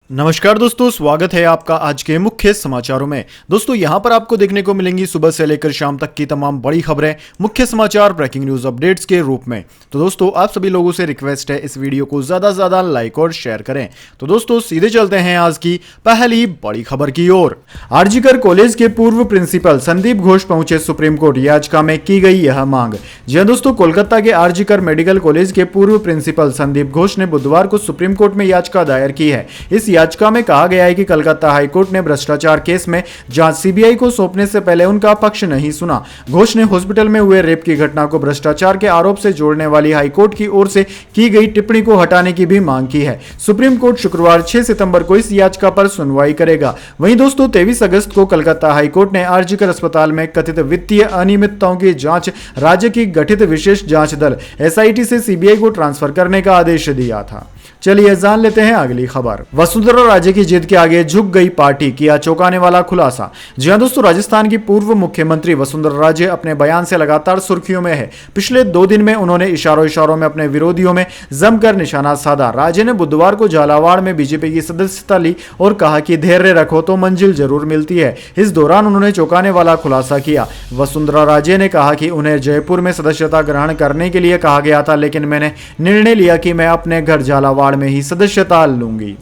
नमस्कार दोस्तों, स्वागत है आपका आज के मुख्य समाचारों में। दोस्तों यहां पर आपको देखने को मिलेंगी सुबह से लेकर शाम तक की तमाम बड़ी खबरें, मुख्य समाचार, ब्रेकिंग न्यूज अपडेट्स के रूप में। तो दोस्तों आप सभी लोगों से रिक्वेस्ट है इस वीडियो को ज्यादा से ज्यादा लाइक और शेयर करें। तो दोस्तों सीधे चलते हैं आज की पहली बड़ी खबर की ओर। आरजीकर कॉलेज के पूर्व प्रिंसिपल संदीप घोष पहुंचे सुप्रीम कोर्ट, याचिका में की गई यह मांग। जी हां दोस्तों, कोलकाता के आरजीकर मेडिकल कॉलेज के पूर्व प्रिंसिपल संदीप घोष ने बुधवार को सुप्रीम कोर्ट में याचिका दायर की है। इस याचिका में कहा गया है कि कलकत्ता हाईकोर्ट ने भ्रष्टाचार केस में जांच सीबीआई को सौंपने से पहले उनका पक्ष नहीं सुना। घोष ने हॉस्पिटल में हुए रेप की घटना को भ्रष्टाचार के आरोप से जोड़ने वाली हाईकोर्ट की ओर से की गई टिप्पणी को हटाने की भी मांग की है। सुप्रीम कोर्ट शुक्रवार 6 सितंबर को इस याचिका पर सुनवाई करेगा। वहीं दोस्तों 23 अगस्त को कलकत्ता हाईकोर्ट ने आरजीकर अस्पताल में कथित वित्तीय अनियमितताओं की जांच राज्य की गठित विशेष जांच दल एसआईटी से सीबीआई को ट्रांसफर करने का आदेश दिया था। चलिए जान लेते हैं अगली खबर। वसुंधरा राजे की जिद के आगे झुक गई पार्टी, किया चौंकाने वाला खुलासा। जी हां दोस्तों, राजस्थान की पूर्व मुख्यमंत्री वसुंधरा राजे अपने बयान से लगातार सुर्खियों में है। पिछले 2 दिन में उन्होंने इशारों में अपने विरोधियों में जमकर निशाना साधा। राजे ने बुधवार को झालावाड़ में बीजेपी की सदस्यता ली और कहा कि धैर्य रखो तो मंजिल जरूर मिलती है। इस दौरान उन्होंने चौंकाने वाला खुलासा किया। वसुंधरा राजे ने कहा कि उन्हें जयपुर में सदस्यता ग्रहण करने के लिए कहा गया था, लेकिन मैंने निर्णय लिया कि मैं अपने घर झालावाड़ में ही सदस्यता लूंगी।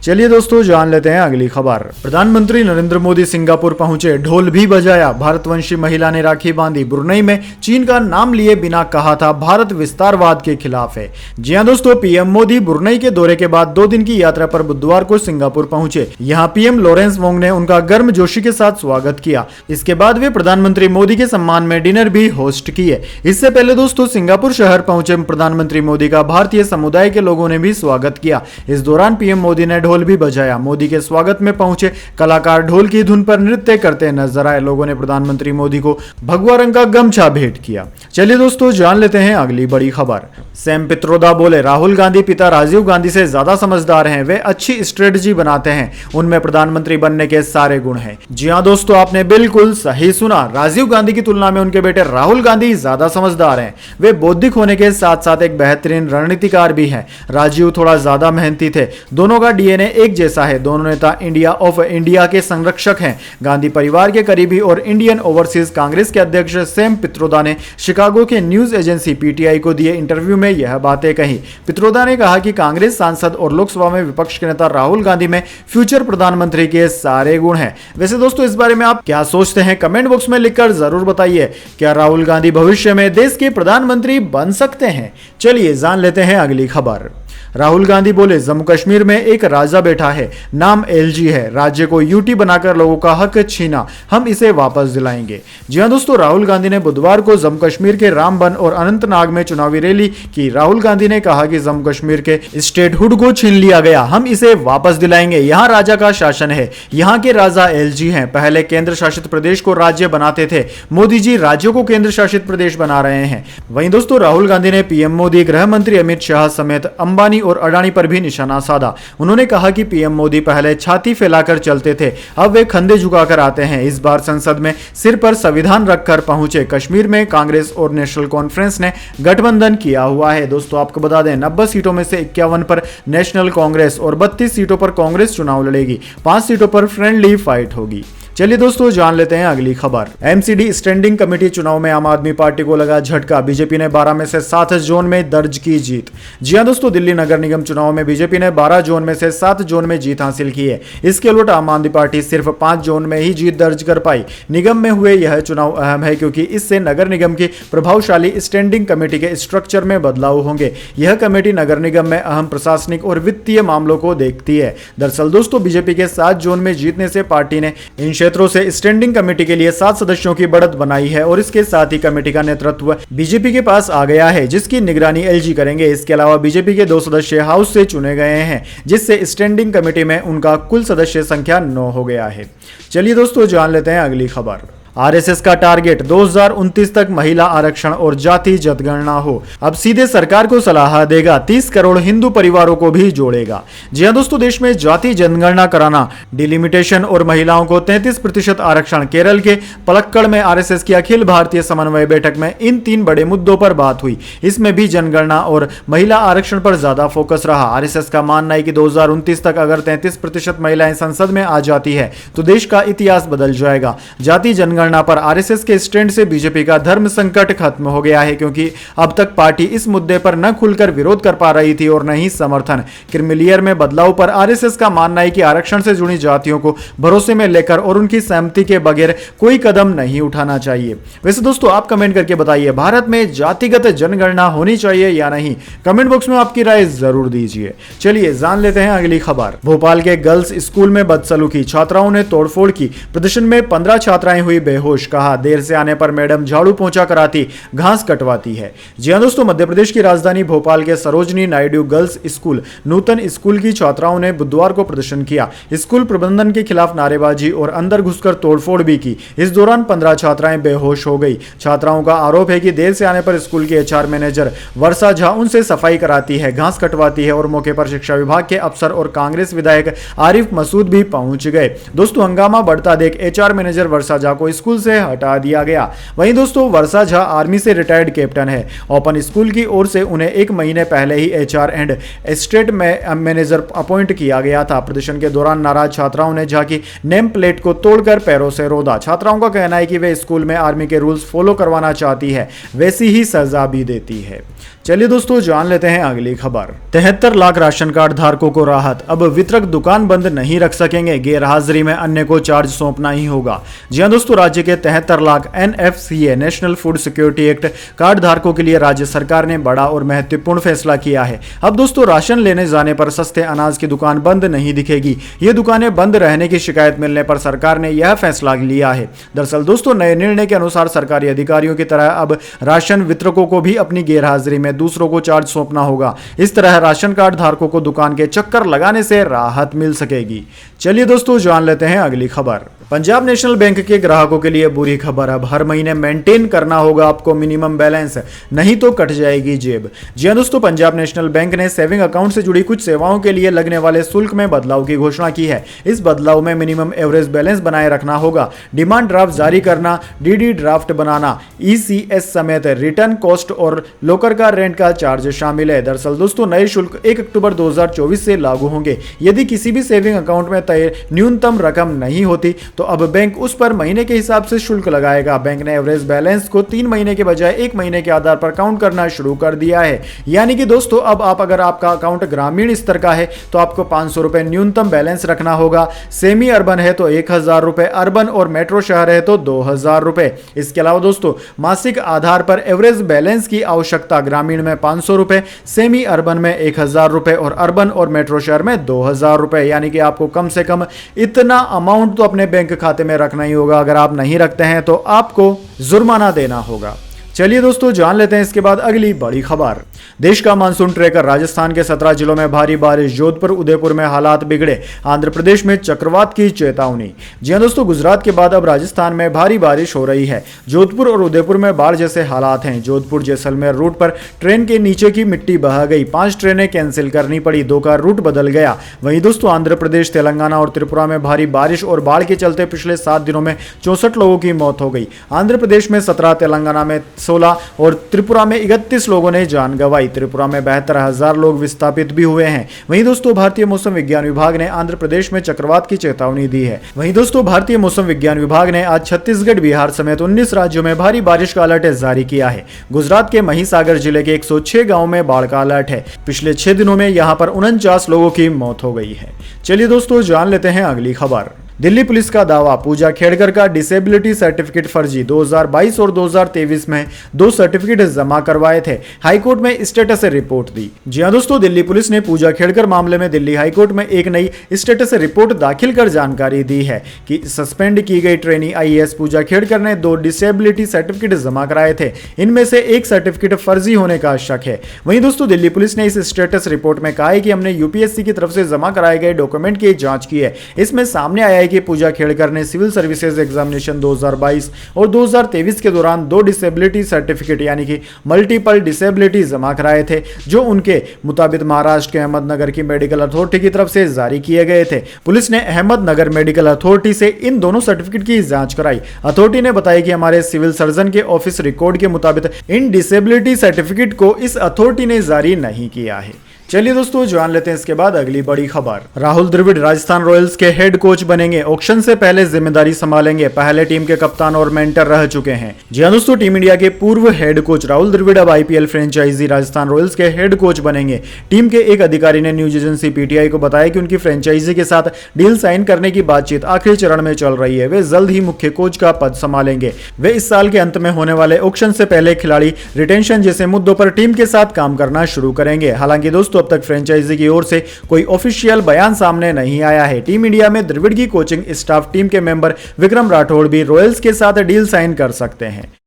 चलिए दोस्तों जान लेते हैं अगली खबर। प्रधानमंत्री नरेंद्र मोदी सिंगापुर पहुंचे, ढोल भी बजाया, भारतवंशी महिला ने राखी बांधी। ब्रुनई में चीन का नाम लिए बिना कहा था भारत विस्तारवाद के खिलाफ है। जी हां दोस्तों, पीएम मोदी ब्रुनई के दौरे के बाद 2 दिन की यात्रा पर बुधवार को सिंगापुर पहुंचे। यहां पीएम लॉरेंस वोंग ने उनका गर्मजोशी के साथ स्वागत किया। इसके बाद वे प्रधानमंत्री मोदी के सम्मान में डिनर भी होस्ट किए। इससे पहले दोस्तों सिंगापुर शहर पहुंचे प्रधानमंत्री मोदी का भारतीय समुदाय के लोगों ने भी स्वागत किया। इस दौरान पीएम मोदी ने ढोल भी बजाया। मोदी के स्वागत में पहुंचे कलाकार ढोल की धुन पर नृत्य करते नजर आए। लोगों ने प्रधानमंत्री मोदी को भगवा रंग का गमछा भेंट किया। चलिए दोस्तों जान लेते हैं अगली बड़ी खबर। सैम पित्रोदा बोले, राहुल गांधी पिता राजीव गांधी से ज्यादा समझदार हैं, वे अच्छी स्ट्रेटजी बनाते हैं, उनमें प्रधानमंत्री बनने के सारे गुण हैं। जी हां दोस्तों, आपने बिल्कुल सही सुना। राजीव गांधी की तुलना में उनके बेटे राहुल गांधी ज्यादा समझदार हैं। वे बौद्धिक होने के साथ साथ एक बेहतरीन रणनीतिकार भी हैं। राजीव थोड़ा ज्यादा मेहनती थे। दोनों का डीएनए एक जैसा है। दोनों नेता इंडिया ऑफ इंडिया के संरक्षक हैं। गांधी परिवार के करीबी और इंडियन ओवरसीज कांग्रेस के अध्यक्ष सैम पित्रोदा ने शिकागो के न्यूज एजेंसी पीटीआई को दिए इंटरव्यू में यह बातें कही। पित्रोदा ने कहा कि कांग्रेस सांसद और लोकसभा में विपक्ष के नेता राहुल गांधी में फ्यूचर प्रधानमंत्री के सारे गुण हैं। वैसे दोस्तों इस बारे में आप क्या सोचते हैं, कमेंट बॉक्स में लिखकर जरूर बताइए। क्या राहुल गांधी भविष्य में देश के प्रधानमंत्री बन सकते हैं? चलिए जान लेते हैं अगली खबर। राहुल गांधी बोले, जम्मू कश्मीर में एक राजा बैठा है, नाम एलजी है। राज्य को यूटी बनाकर लोगों का हक छीना, हम इसे वापस दिलाएंगे। जी हां दोस्तों, राहुल गांधी ने बुधवार को जम्मू कश्मीर के रामबन और अनंतनाग में चुनावी रैली की। राहुल गांधी ने कहा कि जम्मू कश्मीर के स्टेटहुड को छीन लिया गया, हम इसे वापस दिलाएंगे। यहाँ राजा का शासन है, यहाँ के राजा एलजी हैं। पहले केंद्र शासित प्रदेश को राज्य बनाते थे, मोदी जी राज्यों को केंद्र शासित प्रदेश बना रहे हैं। वहीं दोस्तों राहुल गांधी ने पीएम मोदी, गृह मंत्री अमित शाह समेत अंबानी और अडानी पर भी निशाना साधा। उन्होंने कहा कि पीएम मोदी पहले छाती फैलाकर चलते थे, अब वे कंधे झुकाकर आते हैं। इस बार संसद में सिर पर संविधान रखकर पहुंचे। कश्मीर में कांग्रेस और नेशनल कॉन्फ्रेंस ने गठबंधन किया हुआ है। दोस्तों आपको बता दें 90 सीटों में से 51 पर नेशनल कांग्रेस और 32 सीटों पर कांग्रेस चुनाव लड़ेगी। 5 सीटों पर फ्रेंडली फाइट होगी। चलिए दोस्तों जान लेते हैं अगली खबर। एमसीडी स्टैंडिंग कमेटी चुनाव में आम आदमी पार्टी को लगा झटका, बीजेपी ने 12 में से 7 जोन में दर्ज की जीत। जी हां दोस्तों, दिल्ली नगर निगम चुनाव में बीजेपी ने 12 जोन में से 7 जोन में जीत हासिल की है। इसके उलट आम आदमी पार्टी सिर्फ 5 जोन में ही जीत दर्ज कर पाई। निगम में हुए यह चुनाव अहम है क्योंकि इससे नगर निगम की प्रभावशाली स्टैंडिंग कमेटी के स्ट्रक्चर में बदलाव होंगे। यह कमेटी नगर निगम में अहम प्रशासनिक और वित्तीय मामलों को देखती है। दरअसल दोस्तों बीजेपी के 7 जोन में जीतने से पार्टी ने इन क्षेत्रों से स्टैंडिंग कमेटी के लिए 7 सदस्यों की बढ़त बनाई है और इसके साथ ही कमेटी का नेतृत्व बीजेपी के पास आ गया है, जिसकी निगरानी एलजी करेंगे। इसके अलावा बीजेपी के 2 सदस्य हाउस से चुने गए हैं, जिससे स्टैंडिंग कमेटी में उनका कुल सदस्य संख्या 9 हो गया है। चलिए दोस्तों जान लेते हैं अगली खबर। आरएसएस का टारगेट 2029 तक महिला आरक्षण और जाति जनगणना हो। अब सीधे सरकार को सलाह देगा, 30 करोड़ हिंदू परिवारों को भी जोड़ेगा। जी हां दोस्तों, देश में जाति जनगणना कराना, डिलिमिटेशन और महिलाओं को 33% आरक्षण। केरल के पलक्कड़ में आरएसएस की अखिल भारतीय समन्वय बैठक में इन 3 बड़े मुद्दों पर बात हुई। इसमें भी जनगणना और महिला आरक्षण पर ज्यादा फोकस रहा। आरएसएस का मानना है कि 2029 तक अगर 33% महिलाएं संसद में आ जाती है तो देश का इतिहास बदल जाएगा। जाति जनगणना पर आरएसएस के स्टैंड से बीजेपी का धर्म संकट खत्म हो गया है, क्योंकि अब तक पार्टी इस मुद्दे पर न खुलकर विरोध कर पा रही थी और न ही समर्थन। क्रीमिलियर में बदलाव पर आरएसएस का मानना है कि आरक्षण से जुड़ी जातियों को भरोसे में लेकर और उनकी सहमति के बगैर कोई कदम नहीं उठाना चाहिए। वैसे दोस्तों, आप कमेंट करके बताइए, भारत में जातिगत जनगणना होनी चाहिए या नहीं? कमेंट बॉक्स में आपकी राय जरूर दीजिए। चलिए जान लेते हैं अगली खबर। भोपाल के गर्ल्स स्कूल में बदसलूकी, छात्राओं ने तोड़फोड़ की। प्रदर्शन में 15 छात्राएं हुई बेहोश। कहा देर से आने पर मैडम झाड़ू पोंछा कराती, घास कटवाती है। जी हां दोस्तों, मध्य प्रदेश की राजधानी भोपाल के सरोजनी नायडू गर्ल्स स्कूल नूतन स्कूल की छात्राओं ने बुधवार को प्रदर्शन किया। स्कूल प्रबंधन के खिलाफ नारेबाजी और अंदर घुसकर तोड़फोड़ भी की। इस दौरान 15 छात्राएं बेहोश हो गई। छात्राओं का आरोप है कि देर से आने पर स्कूल की एचआर मैनेजर वर्षा झा उनसे सफाई कराती है, घास कटवाती है और मौके पर शिक्षा विभाग के अफसर और कांग्रेस विधायक आरिफ मसूद भी पहुंच गए। दोस्तों, हंगामा बढ़ता देख एचआर मैनेजर वर्षा झा को स्कूल से हटा दिया गया। वहीं दोस्तों, वर्षा झा आर्मी से रिटायर्ड कैप्टन है। ओपन स्कूल की ओर से उन्हें 1 महीने पहले ही HR and state manager appoint किया गया था। प्रदर्शन के दौरान नाराज छात्राओं ने झा की नेम प्लेट को तोड़कर पैरों से रोदा। छात्राओं का कहना है कि वे स्कूल में आर्मी के रूल्स फॉलो करवाना चाहती है, वैसी ही सजा भी देती है। चलिए दोस्तों, जान लेते हैं अगली खबर। 73 लाख राशन कार्ड धारकों को राहत, अब वितरक दुकान बंद नहीं रख सकेंगे, गैरहाजिरी में अन्य को चार्ज सौंपना ही होगा। जी हां दोस्तों, राज्य के 73 lakh NFCA national food security act card धारकों के लिए राज्य सरकार ने बड़ा और महत्वपूर्ण फैसला किया है। अब दोस्तों, राशन लेने जाने पर सस्ते अनाज की दुकान बंद नहीं दिखेगी। ये दुकानें बंद रहने की शिकायत मिलने पर सरकार ने यह फैसला लिया है। दरअसल दोस्तों, नए निर्णय के अनुसार सरकारी अधिकारियों की तरह अब राशन वितरकों को भी अपनी गैरहाजिरी में दूसरों को चार्ज सौंपना होगा। इस तरह राशन कार्ड धारकों को दुकान के चक्कर लगाने से राहत मिल सकेगी। चलिए दोस्तों, जान लेते हैं अगली खबर। पंजाब नेशनल बैंक के ग्राहकों के लिए बुरी खबर, अब हर महीने मेंटेन करना होगा आपको मिनिमम बैलेंस, नहीं तो कट जाएगी जेब। जी हां दोस्तों, पंजाब नेशनल बैंक ने सेविंग अकाउंट से जुड़ी कुछ सेवाओं के लिए लगने वाले शुल्क में बदलाव की घोषणा की है। इस बदलाव में मिनिमम एवरेज बैलेंस बनाए रखना होगा, डिमांड ड्राफ्ट जारी करना, डीडी ड्राफ्ट बनाना, ईसीएस समेत रिटर्न कॉस्ट और लोकर का रेंट का चार्ज शामिल है। दरअसल दोस्तों, नए शुल्क 1 अक्टूबर 2024 से लागू होंगे। यदि किसी भी सेविंग अकाउंट में तय न्यूनतम रकम नहीं होती तो अब बैंक उस पर महीने के हिसाब से शुल्क लगाएगा। बैंक ने एवरेज बैलेंस को 3 महीने के बजाय 1 महीने के आधार पर काउंट करना शुरू कर दिया है। यानी कि दोस्तों, अब अगर आपका अकाउंट ग्रामीण स्तर का है तो आपको 500 रुपए न्यूनतम बैलेंस रखना होगा। सेमी अर्बन है तो 1000 रुपए, अर्बन और मेट्रो शहर है तो 2000 रुपए। इसके अलावा दोस्तों, मासिक आधार पर एवरेज बैलेंस की आवश्यकता ग्रामीण में 500 रुपए, सेमी अर्बन में 1000 रुपए और अर्बन और मेट्रो शहर में 2000 रुपए। यानी कि आपको कम से कम इतना अमाउंट तो अपने बैंक खाते में रखना ही होगा। अगर आप नहीं रखते हैं तो आपको जुर्माना देना होगा। चलिए दोस्तों, जान लेते हैं इसके बाद अगली बड़ी खबर। देश का मानसून ट्रेकर, राजस्थान के 17 जिलों में भारी बारिश, जोधपुर उदयपुर में हालात बिगड़े, आंध्र प्रदेश में चक्रवात की चेतावनी। जी हां दोस्तों, गुजरात के बाद अब राजस्थान में भारी बारिश हो रही है। जोधपुर और उदयपुर में बाढ़ जैसे हालात हैं। जोधपुर जैसलमेर रूट पर ट्रेन के नीचे की मिट्टी बह गई, 5 ट्रेनें कैंसिल करनी पड़ी, 2 का रूट बदल गया। वहीं दोस्तों, आंध्र प्रदेश, तेलंगाना और त्रिपुरा में भारी बारिश और बाढ़ के चलते पिछले 7 दिनों में 64 लोगों की मौत हो गई। आंध्र प्रदेश में 17, तेलंगाना में 16 और त्रिपुरा में 31 लोगों ने जान गंवाई। त्रिपुरा में 72,000 लोग विस्थापित भी हुए हैं। वहीं दोस्तों, भारतीय मौसम विज्ञान विभाग ने आंध्र प्रदेश में चक्रवात की चेतावनी दी है। वहीं दोस्तों, भारतीय मौसम विज्ञान विभाग ने आज छत्तीसगढ़, बिहार समेत 19 राज्यों में भारी बारिश का अलर्ट जारी किया है। गुजरात के महिसागर जिले के 106 गाँव में बाढ़ का अलर्ट है। पिछले 6 दिनों में यहाँ पर 49 लोगों की मौत हो गई है। चलिए दोस्तों, जान लेते हैं अगली खबर। दिल्ली पुलिस का दावा, पूजा खेड़कर का डिसेबिलिटी सर्टिफिकेट फर्जी, 2022 और 2023 में 2 सर्टिफिकेट जमा करवाए थे, हाईकोर्ट में स्टेटस रिपोर्ट दी। जी हां दोस्तों, दिल्ली पुलिस ने पूजा खेड़कर मामले में दिल्ली हाईकोर्ट में एक नई स्टेटस रिपोर्ट दाखिल कर जानकारी दी है कि सस्पेंड की गई ट्रेनी आईएएस पूजा खेड़कर ने 2 डिसेबिलिटी सर्टिफिकेट जमा कराए थे। इनमें से एक सर्टिफिकेट फर्जी होने का शक है। वहीं दोस्तों, दिल्ली पुलिस ने इस स्टेटस रिपोर्ट में कहा है कि हमने यूपीएससी की तरफ से जमा कराए गए डॉक्यूमेंट की जांच की है। इसमें सामने आया है कि पूजा खेड़कर ने सिविल सर्विसेज एग्जामिनेशन 2022 और 2023 के दौरान 2 डिसेबिलिटी सर्टिफिकेट यानी कि मल्टीपल डिसेबिलिटी जमा कराए थे, जो उनके मुताबिक महाराष्ट्र के अहमदनगर की मेडिकल अथॉरिटी की तरफ से जारी किए गए थे। पुलिस ने अहमदनगर मेडिकल अथॉरिटी से इन दोनों सर्टिफिकेट की जांच कराई। अथॉरिटी ने बताया कि हमारे सिविल सर्जन के ऑफिस रिकॉर्ड के मुताबिक इन डिसेबिलिटी सर्टिफिकेट को इस अथॉरिटी ने जारी नहीं किया है। चलिए दोस्तों, जान लेते हैं इसके बाद अगली बड़ी खबर। राहुल द्रविड़ राजस्थान रॉयल्स के हेड कोच बनेंगे, ऑक्शन से पहले जिम्मेदारी संभालेंगे। पहले टीम के कप्तान और मेंटर रह चुके हैं। जी हां दोस्तों, टीम इंडिया के पूर्व हेड कोच राहुल द्रविड़ अब आईपीएल फ्रेंचाइजी राजस्थान रॉयल्स के हेड कोच बनेंगे। टीम के एक अधिकारी ने न्यूज एजेंसी पीटीआई को बताया कि उनकी फ्रेंचाइजी के साथ डील साइन करने की बातचीत आखिरी चरण में चल रही है। वे जल्द ही मुख्य कोच का पद संभालेंगे। वे इस साल के अंत में होने वाले ऑक्शन से पहले खिलाड़ी रिटेंशन जैसे मुद्दों पर टीम के साथ काम करना शुरू करेंगे। हालांकि दोस्तों, अब तक फ्रेंचाइजी की ओर से कोई ऑफिशियल बयान सामने नहीं आया है। टीम इंडिया में द्रविड़ की कोचिंग स्टाफ टीम के मेंबर विक्रम राठौड़ भी रॉयल्स के साथ डील साइन कर सकते हैं।